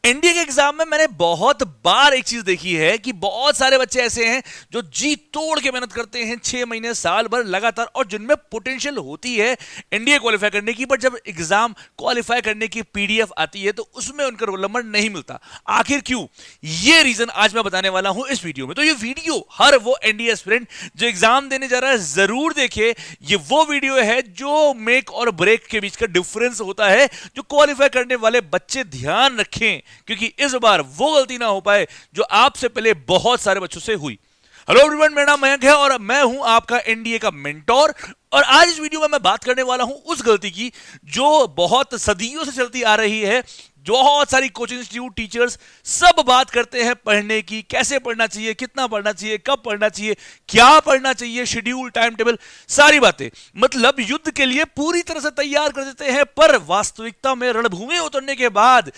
NDA के exam में मैंने बहुत बार एक चीज देखी है कि बहुत सारे बच्चे ऐसे हैं जो जी तोड़ के मेहनत करते हैं 6 महीने साल भर लगातार, और जिनमें पोटेंशियल होती है एनडीए क्वालिफाई करने की, बट जब एग्जाम क्वालिफाई करने की पीडीएफ आती है तो उसमें उनका रोल नंबर नहीं मिलता। आखिर क्यों? ये रीजन आज मैं बताने वाला हूं इस वीडियो में। तो ये वीडियो हर वो एनडीए एस्पिरेंट जो एग्जाम देने जा रहा है जरूर देखे। ये वो वीडियो है जो मेक और ब्रेक के बीच का डिफरेंस होता है, जो क्वालिफाई करने वाले बच्चे ध्यान रखें, क्योंकि इस बार वो गलती ना हो पाए जो आपसे पहले बहुत सारे बच्चों से हुई। हेलो एवरीवन, मेरा नाम मयंक है और मैं हूं आपका एनडीए का मेंटोर। और आज इस वीडियो में मैं बात करने वाला हूं उस गलती की जो बहुत सदियों से चलती आ रही है। बहुत सारी कोचिंग इंस्टीट्यूट, टीचर्स सब बात करते हैं पढ़ने की, कैसे पढ़ना चाहिए, कितना पढ़ना चाहिए, कब पढ़ना चाहिए, क्या पढ़ना चाहिए, शेड्यूल, टाइम टेबल, सारी बातें मतलब युद्ध के लिए पूरी तरह से तैयार कर देते हैं। पर वास्तविकता में रणभूमि उतरने के बाद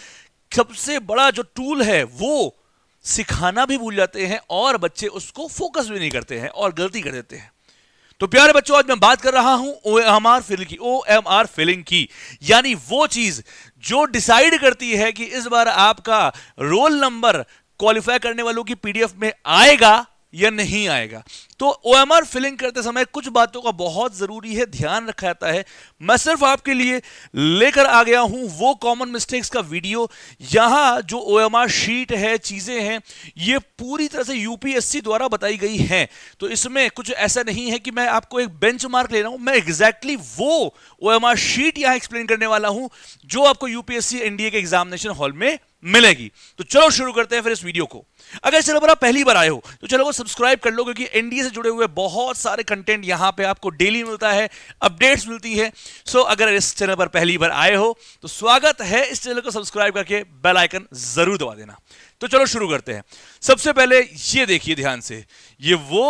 सबसे बड़ा जो टूल है वो सिखाना भी भूल जाते हैं और बच्चे उसको फोकस भी नहीं करते हैं और गलती कर देते हैं। तो प्यारे बच्चों, आज मैं बात कर रहा हूं ओएमआर फीलिंग की। ओएमआर फीलिंग की यानी वो चीज जो डिसाइड करती है कि इस बार आपका रोल नंबर क्वालिफाई करने वालों की पीडीएफ में आएगा या नहीं आएगा। तो ओएमआर फिलिंग करते समय कुछ बातों का बहुत जरूरी है, ध्यान रखा जाता है। मैं सिर्फ आपके लिए लेकर आ गया हूं वो कॉमन मिस्टेक्स का वीडियो। यहां जो ओएमआर शीट है, चीजें हैं, ये पूरी तरह से यूपीएससी द्वारा बताई गई हैं। तो इसमें कुछ ऐसा नहीं है कि मैं आपको एक बेंचमार्क ले रहा हूं, मैं एग्जैक्टली वो ओएमआर शीट यहां एक्सप्लेन करने वाला हूं जो आपको यूपीएससी एनडीए के एग्जामिनेशन हॉल में मिलेगी। तो चलो शुरू करते हैं फिर इस वीडियो को। अगर चैनल पर आप पहली बार आए हो तो चलो वो सब्सक्राइब कर लो, क्योंकि एनडीए से जुड़े हुए बहुत सारे कंटेंट यहां पे आपको डेली मिलता है, अपडेट्स मिलती है। सो अगर इस चैनल पर पहली बार आए हो तो स्वागत है, इस चैनल को सब्सक्राइब करके बेल आइकन जरूर दबा देना। तो चलो शुरू करते हैं। सबसे पहले ये देखिए ध्यान से, ये वो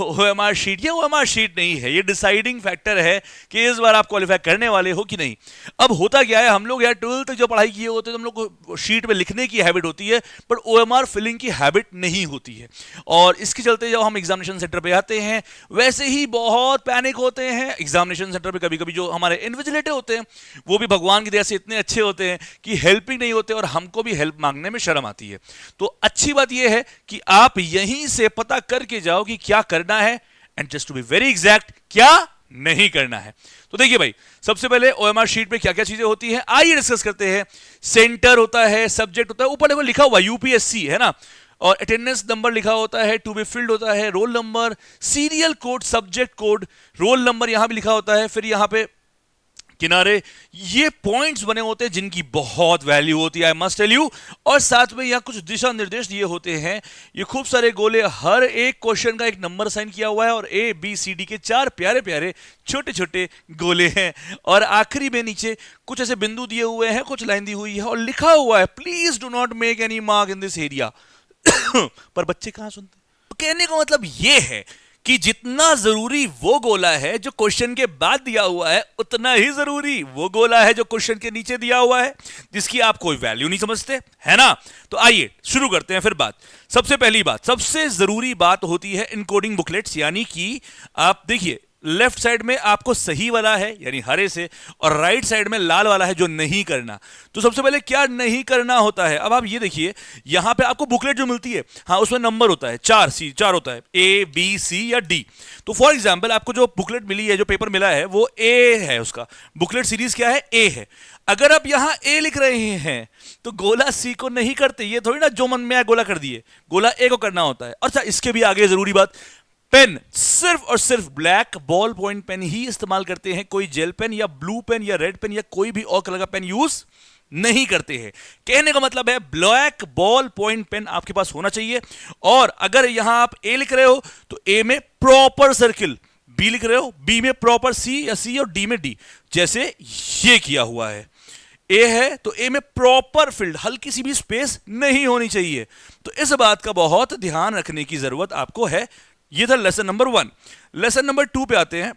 ओएमआर शीट, ये ओएमआर शीट नहीं है, ये डिसाइडिंग फैक्टर है कि इस बार आप क्वालिफाई करने वाले हो कि नहीं। अब होता क्या है, हम लोग यार 12th तक जो पढ़ाई किए होते हैं तो हम लोग को शीट में लिखने की हैबिट होती है, पर ओएमआर फिलिंग की हैबिट नहीं होती है। और इसके चलते जब हम एग्जामिनेशन सेंटर पे आते हैं वैसे ही बहुत पैनिक होते हैं। एग्जामिनेशन सेंटर पे कभी कभी जो हमारे इन्विजिलेटर होते हैं वो भी भगवान की दया से इतने अच्छे होते हैं कि हेल्पिंग नहीं होते और हमको भी हेल्प मांगने में शर्म आती है। तो अच्छी बात यह है कि आप यहीं से पता करके जाओ कि क्या करना है, and just to be very exact, क्या नहीं करना है। तो देखिए भाई, सबसे पहले ओएमआर शीट पे क्या क्या चीजें होती हैं आइए डिस्कस करते हैं। सेंटर होता है, सब्जेक्ट होता है, ऊपर देखो लिखा हुआ यूपीएससी है ना, और अटेंडेंस नंबर लिखा होता है, टू बी फिल्ड होता है, roll number, serial code, subject code, roll number यहां भी लिखा होता है। फिर यहां पे किनारे ये पॉइंट्स बने होते हैं जिनकी बहुत वैल्यू होती है, आई मस्ट टेल यू। और साथ में यहां कुछ दिशा निर्देश दिए होते हैं, ये खूब सारे गोले, हर एक क्वेश्चन का एक नंबर साइन किया हुआ है और ए बी सी डी के 4 प्यारे प्यारे छोटे छोटे गोले हैं। और आखिरी में नीचे कुछ ऐसे बिंदु दिए हुए हैं, कुछ लाइन दी हुई है और लिखा हुआ है please do not make any mark in this area. पर बच्चे कहां सुनते? तो कहने का मतलब यह है कि जितना जरूरी वो गोला है जो क्वेश्चन के बाद दिया हुआ है, उतना ही जरूरी वो गोला है जो क्वेश्चन के नीचे दिया हुआ है, जिसकी आप कोई वैल्यू नहीं समझते, है ना। तो आइए शुरू करते हैं फिर बात। सबसे पहली बात, सबसे जरूरी बात होती है इनकोडिंग बुकलेट्स, यानी कि आप देखिए लेफ्ट साइड में आपको सही वाला है यानी हरे से, और राइट साइड में लाल वाला है जो नहीं करना। तो सबसे पहले क्या नहीं करना होता है, अब आप ये देखिए, यहां पे आपको बुकलेट जो मिलती है, हाँ उसमें नंबर होता है 4 होता है, ए बी सी या डी। तो फॉर एग्जाम्पल आपको जो बुकलेट मिली है, जो पेपर मिला है, वो ए है, उसका बुकलेट सीरीज क्या है, ए है। अगर आप यहां ए लिख रहे हैं तो गोला सी को नहीं करते, ये थोड़ी ना जो मन में आया गोला कर दिए, गोला ए को करना होता है। अच्छा, इसके भी आगे जरूरी बात, पेन सिर्फ और सिर्फ ब्लैक बॉल पॉइंट पेन ही इस्तेमाल करते हैं, कोई जेल पेन या ब्लू पेन या रेड पेन या कोई भी और कलर का पेन यूज नहीं करते हैं। कहने का मतलब है ब्लैक बॉल पॉइंट पेन आपके पास होना चाहिए। और अगर यहां आप ए लिख रहे हो तो ए में प्रॉपर सर्किल, बी लिख रहे हो बी में प्रॉपर सी या सी, और डी में डी, जैसे ये किया हुआ है। ए है तो ए में प्रॉपर फील्ड, हल्की सी भी स्पेस नहीं होनी चाहिए। तो इस बात का बहुत ध्यान रखने की जरूरत आपको है। ये था लेसन नंबर 1। लेसन नंबर 2 पे आते हैं।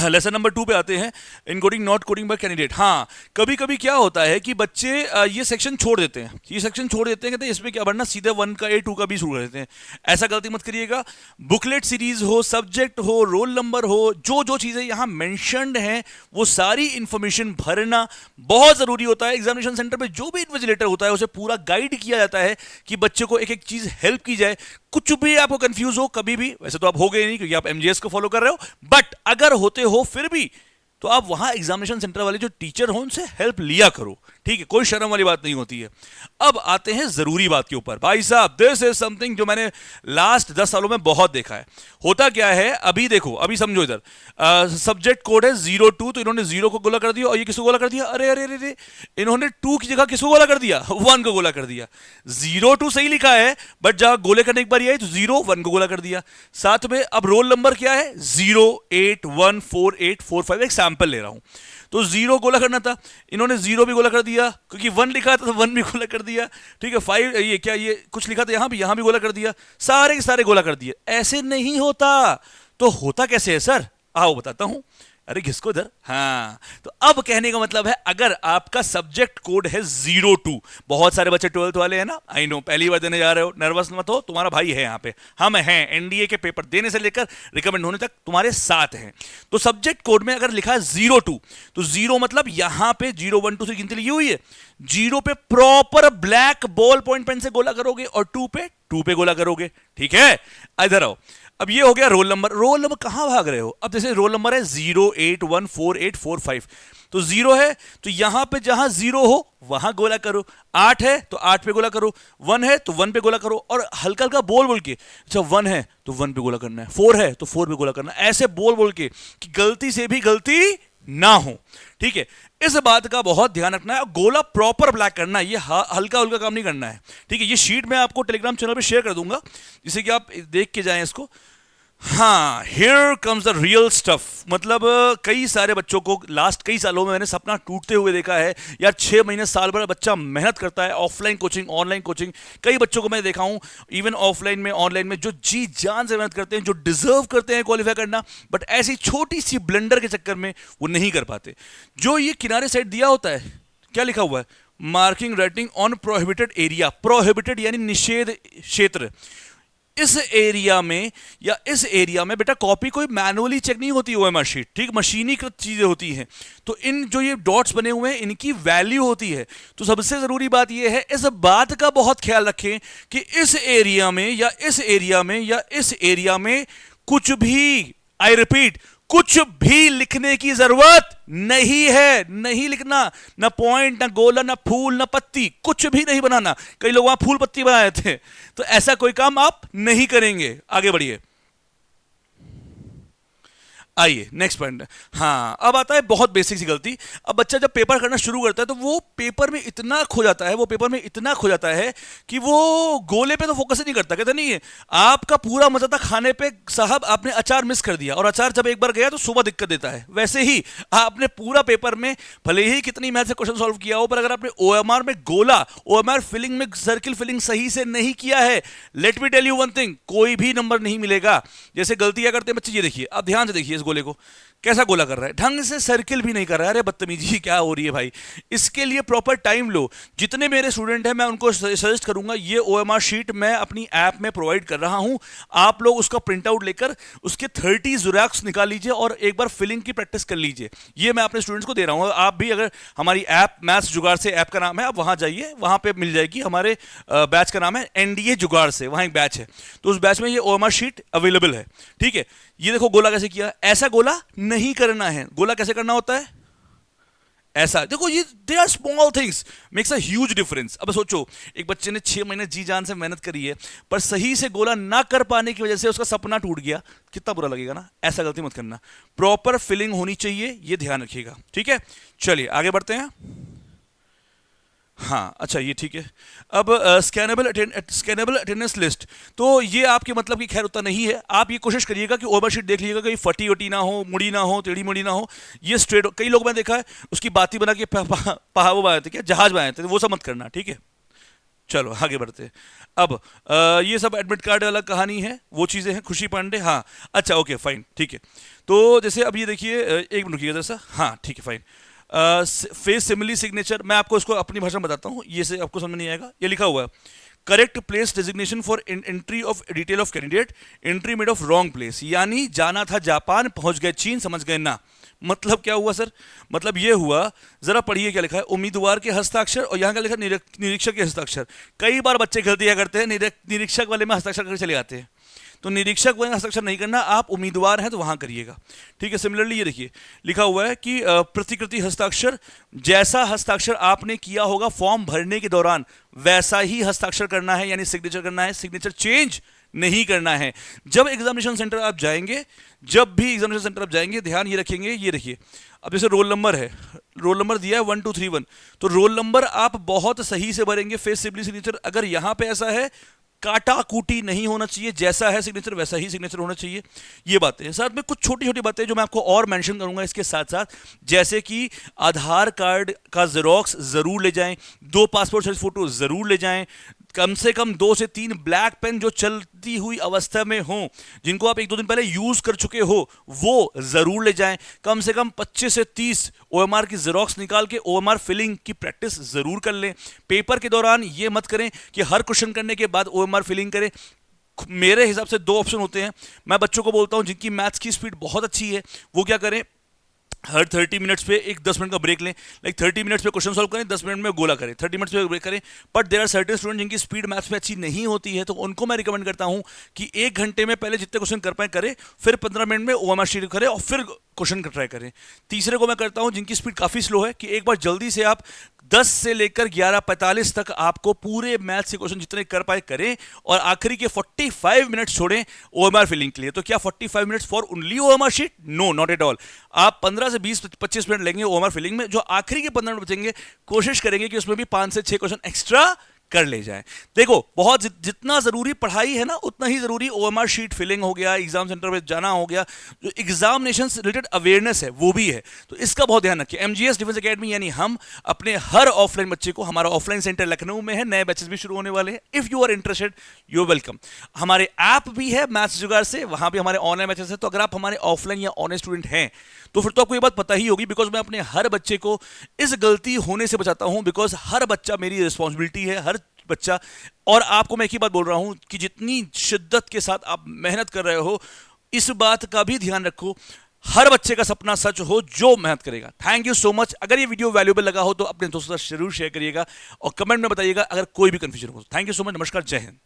लेसन नंबर 2 पे आते हैं, encoding not coding bye candidate. हाँ, कभी कभी क्या होता है कि बच्चे ये सेक्शन छोड़ देते हैं, ये सेक्शन छोड़ देते हैं, कहते हैं इसमें क्या पढ़ना, सीधे 1 का A 2 का B शुरू कर देते हैं। ऐसा गलती मत करिएगा। बुकलेट सीरीज हो, सब्जेक्ट हो, रोल नंबर हो, जो जो चीजें यहाँ मेंशन्ड हैं वो सारी इंफॉर्मेशन भरना बहुत जरूरी होता है। एग्जामिनेशन सेंटर पे जो भी इन्विजिलेटर होता है उसे पूरा गाइड किया जाता है कि बच्चे को एक एक चीज हेल्प की जाए। कुछ भी आपको कंफ्यूज हो कभी भी, वैसे तो आप हो गए नहीं क्योंकि आप एमजीएस को फॉलो कर रहे हो, बट अगर होते हो फिर भी तो आप वहां एग्जामिनेशन सेंटर वाले जो टीचर हो उनसे हेल्प लिया करो, ठीक है, कोई शर्म वाली बात नहीं होती है। अब आते हैं जरूरी बात के ऊपर। भाई साहब, दिस इज समथिंग जो मैंने लास्ट 10 सालों में बहुत देखा है। होता क्या है, अभी देखो, अभी समझो इधर, सब्जेक्ट कोड है 02, तो इन्होंने 0 को गोला कर दिया और ये किसको गोला कर दिया, अरे अरे अरे, इन्होंने 2 की जगह किसको गोला कर दिया, 1 को गोला कर दिया। 02 सही लिखा है, बट जहां गोले करने की बारी आई तो 01 को गोला कर दिया। साथ में अब रोल नंबर क्या है, 0814845, एक सैंपल ले रहा हूं। तो 0 गोला करना था, इन्होंने 0 भी गोला कर दिया, क्योंकि 1 लिखा था तो 1 भी गोला कर दिया, ठीक है। 5 ये क्या, ये कुछ लिखा था यहां भी गोला कर दिया, सारे के सारे गोला कर दिए। ऐसे नहीं होता। तो होता कैसे है सर, आओ बताता हूं। अरे किसको इधर, हाँ, तो अब कहने का मतलब है, अगर आपका सब्जेक्ट कोड है 02, बहुत सारे बच्चे 12th वाले हैं ना, आई नो, पहली बार देने जा रहे हो, नर्वस मत हो, तुम्हारा भाई है यहाँ पे, हम हैं, एनडीए के पेपर देने से लेकर रिकमेंड होने तक तुम्हारे साथ हैं। तो सब्जेक्ट कोड में अगर लिखा है 02, तो 0 मतलब यहां पे 0 1 2 से गिनती लिखी हुई है, 0 पे proper black ball point pen से गोला करोगे और 2 पे गोला करोगे, ठीक है। इधर आओ, अब ये हो गया रोल नंबर। रोल नंबर कहां भाग रहे हो, अब जैसे रोल नंबर है 0814845, तो 0 है तो यहां पे जहां 0 हो वहां गोला करो, 8 है तो 8 पे गोला करो, 1 है तो 1 पे गोला करो, और हल्का हल्का बोल बोल के, अच्छा 1 है तो 1 पे गोला करना है, 4 है तो 4 पे गोला करना है, ऐसे बोल बोल के कि गलती से भी गलती ना हो, ठीक है। इस बात का बहुत ध्यान रखना है। गोला प्रॉपर ब्लैक करना है, ये हल्का हल्का काम नहीं करना है, ठीक है। ये शीट मैं आपको टेलीग्राम चैनल पे शेयर कर दूंगा, जिससे कि आप देख के जाएं इसको। हाँ, here comes the real stuff. मतलब कई सारे बच्चों को लास्ट कई सालों में मैंने सपना टूटते हुए देखा है यार। 6 महीने साल भर बच्चा मेहनत करता है, ऑफलाइन कोचिंग, ऑनलाइन कोचिंग, कई बच्चों को मैं देखा हूं इवन ऑफलाइन में, ऑनलाइन में, जो जी जान से मेहनत करते हैं, जो डिजर्व करते हैं क्वालिफाई करना, बट ऐसी छोटी सी ब्लंडर के चक्कर में वो नहीं कर पाते। जो ये किनारे साइड दिया होता है, क्या लिखा हुआ है, marking writing on prohibited area, prohibited यानी निषेध क्षेत्र। इस एरिया में या इस एरिया में बेटा कॉपी कोई मैनुअली चेक नहीं होती, ओएमआर शीट, ठीक, मशीनीकृत चीजें होती हैं। तो इन जो ये डॉट्स बने हुए हैं इनकी वैल्यू होती है। तो सबसे जरूरी बात ये है, इस बात का बहुत ख्याल रखें कि इस एरिया में या इस एरिया में या इस एरिया में कुछ भी, आई रिपीट, कुछ भी लिखने की जरूरत नहीं है। नहीं लिखना, ना पॉइंट, ना गोला, ना फूल, ना पत्ती, कुछ भी नहीं बनाना। कई लोग वहां फूल पत्ती बनाए थे, तो ऐसा कोई काम आप नहीं करेंगे। आगे बढ़िए, आइए नेक्स्ट पॉइंट। हाँ, अब आता है बहुत बेसिक सी गलती। अब बच्चा जब पेपर करना शुरू करता है तो वो पेपर में इतना खो जाता है, वो पेपर में इतना खो जाता है कि वो गोले पे तो फोकस ही नहीं करता। कहता नहीं है आपका पूरा मजा था खाने पे, साहब आपने अचार मिस कर दिया, और अचार जब एक बार गया तो सुबह दिक्कत देता है। वैसे ही आपने पूरा पेपर में भले ही कितनी मैथ से क्वेश्चन सॉल्व किया हो, पर अगर आपने ओएमआर में गोला, ओएमआर फिलिंग में सर्किल फिलिंग सही से नहीं किया है, let me tell you one thing, कोई भी नंबर नहीं मिलेगा। जैसे गलती क्या करते हैं बच्चे, ये देखिए, अब ध्यान से देखिए इस गोले को कैसा गोला कर रहा है, ढंग से सर्किल भी नहीं कर रहा है। अरे बदतमीजी क्या हो रही है भाई, इसके लिए प्रॉपर टाइम लो। जितने मेरे स्टूडेंट हैं मैं उनको सजेस्ट करूंगा, ये ओएमआर शीट मैं अपनी ऐप में प्रोवाइड कर रहा हूं, आप लोग उसका प्रिंट आउट लेकर उसके 30 ज़ेरॉक्स निकाल लीजिए और एक बार फिलिंग की प्रैक्टिस कर लीजिए। ये मैं अपने स्टूडेंट्स को दे रहा हूं। आप भी अगर हमारी ऐप मैथ्स जुगाड़ से ऐप का नाम है, आप वहां जाइए, वहां पे मिल जाएगी। हमारे बैच का नाम है एनडीए जुगाड़ से, वहां एक बैच है, तो उस बैच में ये ओएमआर शीट अवेलेबल है, ठीक है। ये देखो गोला कैसे किया, ऐसा गोला नहीं करना है। गोला कैसे करना होता है, ऐसा देखो। ये they are small things makes a huge difference. अब सोचो, एक बच्चे ने 6 महीने जी जान से मेहनत करी है, पर सही से गोला ना कर पाने की वजह से उसका सपना टूट गया, कितना बुरा लगेगा ना। ऐसा गलती मत करना, प्रॉपर फिलिंग होनी चाहिए, ये ध्यान रखिएगा, ठीक है। चलिए आगे बढ़ते हैं। हाँ अच्छा, ये ठीक है। अब स्कैनेबल अटेंडेंस लिस्ट, तो ये आपके मतलब की खैर उतना नहीं है। आप ये कोशिश करिएगा कि ओवरशीट देख लीजिएगा, कहीं फटी वटी ना हो, मुड़ी ना हो, टेढ़ी मुड़ी ना हो, ये स्ट्रेट। कई लोग मैंने देखा है उसकी बाती बना के वो बनाए थे, क्या जहाज बनाए थे, वो सब मत करना, ठीक है। चलो आगे बढ़ते हैं। अब ये सब एडमिट कार्ड वाला कहानी है, वो चीज़ें हैं। खुशी पांडे, हाँ अच्छा ओके फाइन ठीक है। तो जैसे अब ये देखिए, एक मिनट रुकिएगा जैसा, हाँ ठीक है फाइन। फेस सिमिली सिग्नेचर, मैं आपको इसको अपनी भाषा में बताता हूँ, ये से आपको समझ नहीं आएगा। ये लिखा हुआ है correct place designation for entry of detail of candidate, entry made of wrong place, यानी जाना था जापान पहुंच गए चीन, समझ गए ना। मतलब क्या हुआ सर? मतलब ये हुआ, जरा पढ़िए क्या लिखा है, उम्मीदवार के हस्ताक्षर और यहाँ का लिखा निरीक्षक के हस्ताक्षर। कई बार बच्चे गलती क्या करते हैं, निरीक्षक वाले में हस्ताक्षर करके चले जाते हैं। तो निरीक्षक वाले हस्ताक्षर नहीं करना, आप उम्मीदवार हैं तो वहां करिएगा, ठीक है। सिमिलरली ये देखिए लिखा हुआ है कि प्रतिकृति हस्ताक्षर, जैसा हस्ताक्षर आपने किया होगा फॉर्म भरने के दौरान वैसा ही हस्ताक्षर करना है, यानी सिग्नेचर करना है, सिग्नेचर चेंज नहीं करना है। जब एग्जामिनेशन सेंटर आप जाएंगे, जब भी एग्जामिनेशन सेंटर आप जाएंगे, ध्यान ये रखेंगे, ये रखिए अब जैसे रोल नंबर है, रोल नंबर दिया है 1231, तो रोल नंबर आप बहुत सही से भरेंगे। फेस सिमिली सिग्नेचर अगर यहां पे ऐसा है, काटा कूटी नहीं होना चाहिए, जैसा है सिग्नेचर वैसा ही सिग्नेचर होना चाहिए। ये बातें साथ में कुछ छोटी छोटी बातें जो मैं आपको और मेंशन करूंगा इसके साथ साथ, जैसे कि आधार कार्ड का जेरोक्स जरूर ले जाएं, 2 पासपोर्ट साइज फोटो जरूर ले जाएं, कम से कम 2 से 3 ब्लैक पेन जो चलती हुई अवस्था में हो, जिनको आप 1-2 दिन पहले यूज कर चुके हो, वो जरूर ले जाएं। कम से कम 25 से 30 ओएमआर की जेरोक्स निकाल के ओएमआर फिलिंग की प्रैक्टिस जरूर कर लें। पेपर के दौरान ये मत करें कि हर क्वेश्चन करने के बाद ओएमआर फिलिंग करें। मेरे हिसाब से 2 ऑप्शन होते हैं। मैं बच्चों को बोलता हूं जिनकी मैथ्स की स्पीड बहुत अच्छी है, वो क्या करें, हर 30 मिनट्स पे एक 10 मिनट का ब्रेक लें। लाइक 30 मिनट्स पे क्वेश्चन सॉल्व करें, 10 मिनट में गोला करें, 30 मिनट्स पे ब्रेक करें। But there are certain student जिनकी स्पीड मैथ्स में अच्छी नहीं होती है, तो उनको मैं रिकमेंड करता हूं कि 1 घंटे में पहले जितने क्वेश्चन कर पाए करें, फिर 15 मिनट में ओएमआर शीट करें और फिर क्वेश्चन का ट्राई करें। तीसरे को मैं करता हूं जिनकी स्पीड काफी स्लो है, कि एक बार जल्दी से आप 10 से लेकर 11:45 तक आपको पूरे मैथ्स के क्वेश्चन जितने कर पाए करें, और आखिरी के 45 मिनट छोड़ें ओएमआर फिलिंग के लिए। तो क्या 45 minutes for only OMR sheet? No, not at all. आप 15 से 20-25 मिनट लेंगे ओएमआर फिलिंग में, जो आखिरी के 15 मिनट बचेंगे कोशिश करेंगे कि उसमें भी 5 से 6 क्वेश्चन एक्स्ट्रा कर ले जाए। देखो बहुत जितना जरूरी पढ़ाई है ना, उतना ही जरूरी ओएमआर शीट फिलिंग हो गया, एग्जाम सेंटर में जाना हो गया, जो एग्जामिनेशन से रिलेटेड अवेयरनेस है वो भी है। तो इसका बहुत ध्यान रखिए। एमजीएस डिफेंस एकेडमी यानी हम अपने हर ऑफलाइन बच्चे को, हमारा ऑफलाइन सेंटर लखनऊ में है, नए बैचेस भी शुरू होने वाले हैं। If you are interested you are welcome. हमारे ऐप भी है मैथ्स जुगाड़ से, वहां भी हमारे ऑनलाइन बैचेस है। तो अगर आप हमारे ऑफलाइन या ऑनलाइन स्टूडेंट हैं तो फिर तो आपको ये बात पता ही होगी, बिकॉज मैं अपने हर बच्चे को इस गलती होने से बचाता हूं, बिकॉज हर बच्चा मेरी रिस्पॉन्सिबिलिटी है, हर बच्चा। और आपको मैं एक ही बात बोल रहा हूं कि जितनी शिद्दत के साथ आप मेहनत कर रहे हो, इस बात का भी ध्यान रखो हर बच्चे का सपना सच हो जो मेहनत करेगा। Thank you so much. अगर ये वीडियो वैल्यूएबल लगा हो तो अपने दोस्तों के साथ जरूर शेयर करिएगा और कमेंट में बताइएगा अगर कोई भी कंफ्यूजन हो। Thank you so much. नमस्कार, जय हिंद।